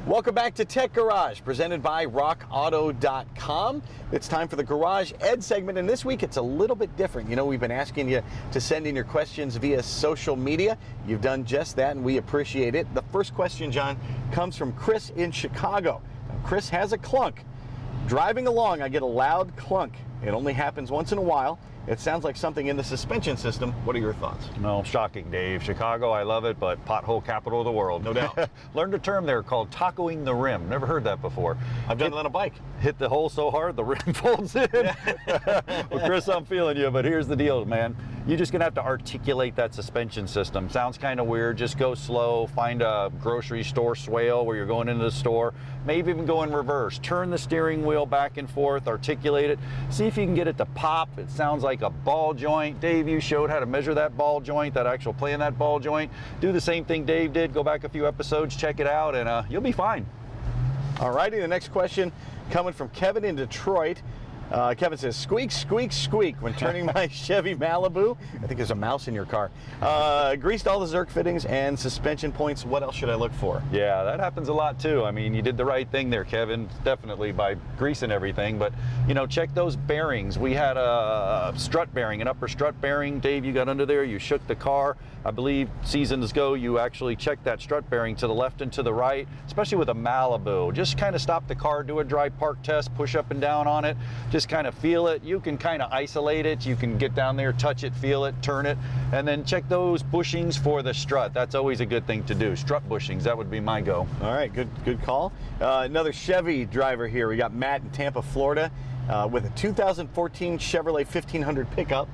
Welcome back to Tech Garage, presented by RockAuto.com. It's time for the Garage Ed segment, and this week it's a little bit different. You know, we've been asking you to send in your questions via social media. You've done just that, and we appreciate it. The first question, John, comes from Chris in Chicago. Now, Chris has a clunk. Driving along, I get a loud clunk. It only happens once in a while. It sounds like something in the suspension system. What are your thoughts? No, shocking, Dave. Chicago, I love it, but pothole capital of the world. No doubt. Learned a term there called tacoing the rim. Never heard that before. I've done it on a bike. Hit the hole so hard, the rim folds in. Well, Chris, I'm feeling you, but here's the deal, man. You're just going to have to articulate that suspension system. Sounds kind of weird. Just go slow. Find a grocery store swale where you're going into the store. Maybe even go in reverse. Turn the steering wheel back and forth. Articulate it. See if you can get it to pop. It sounds like a ball joint. Dave, you showed how to measure that ball joint, that actual play in that ball joint. Do the same thing Dave did. Go back a few episodes, check it out, and you'll be fine. All righty, the next question coming from Kevin in Detroit. Kevin says, squeak, squeak, squeak when turning my Chevy Malibu. I think there's a mouse in your car. Greased all the Zerk fittings and suspension points. What else should I look for? Yeah, that happens a lot too. I mean, you did the right thing there, Kevin, definitely by greasing everything. But, you know, check those bearings. We had a strut bearing, an upper strut bearing. Dave, you got under there, you shook the car. I believe seasons ago, you actually checked that strut bearing to the left and to the right, especially with a Malibu. Just kind of stop the car, do a dry park test, push up and down on it. Just kind of feel it. You can kind of isolate it. You can get down there, touch it, feel it, turn it, and then check those bushings for the strut. That's always a good thing to do. Strut bushings, that would be my go. All right, good call. Another Chevy driver here. We got Matt in Tampa, Florida, with a 2014 Chevrolet 1500 pickup.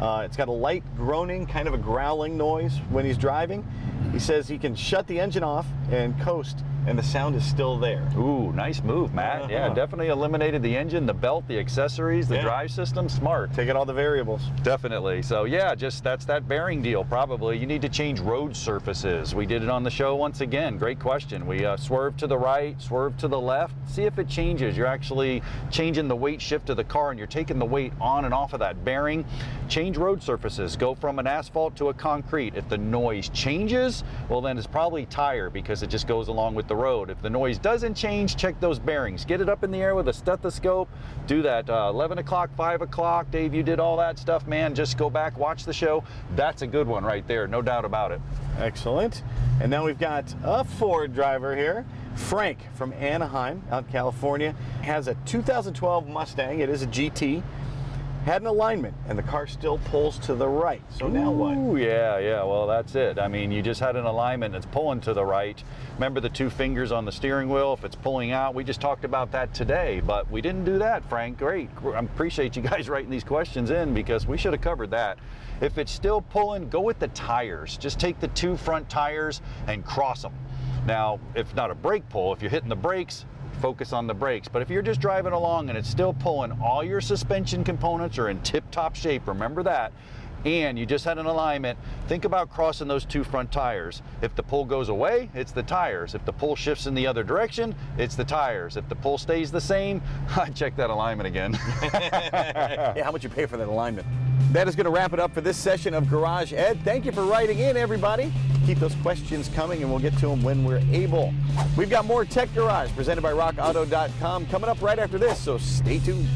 It's got a light groaning, kind of a growling noise when he's driving. He says he can shut the engine off and coast, and the sound is still there. Ooh, nice move, Matt. Yeah, definitely eliminated the engine, the belt, the accessories, the drive system. Smart. Taking all the variables. Definitely. So yeah, just that's that bearing deal probably. You need to change road surfaces. We did it on the show once again. Great question. We swerve to the right, swerve to the left. See if it changes. You're actually changing the weight shift of the car and you're taking the weight on and off of that bearing. Change road surfaces. Go from an asphalt to a concrete. If the noise changes, well then it's probably tire because it just goes along with the road. If the noise doesn't change, check those bearings. Get it up in the air with a stethoscope. Do that 11 o'clock, 5 o'clock. Dave, you did all that stuff, man. Just go back, watch the show. That's a good one right there, no doubt about it. Excellent. And now we've got a Ford driver here. Frank from Anaheim, out in California, has a 2012 Mustang. It is a GT. Had an alignment, and the car still pulls to the right. So now what? Ooh, yeah, well, that's it. I mean, you just had an alignment, and it's pulling to the right. Remember the two fingers on the steering wheel? If it's pulling out, we just talked about that today, but we didn't do that, Frank. Great. I appreciate you guys writing these questions in because we should have covered that. If it's still pulling, go with the tires. Just take the two front tires and cross them. Now, if not a brake pull, if you're hitting the brakes, focus on the brakes. But if you're just driving along and it's still pulling, all your suspension components are in tip-top shape, remember that, and you just had an alignment, think about crossing those two front tires. If the pull goes away, it's the tires. If the pull shifts in the other direction, it's the tires. If the pull stays the same, check that alignment again. Yeah, how much you pay for that alignment? That is going to wrap it up for this session of Garage Ed. Thank you for writing in, everybody. Keep those questions coming, and we'll get to them when we're able. We've got more Tech Garage presented by RockAuto.com coming up right after this, so stay tuned.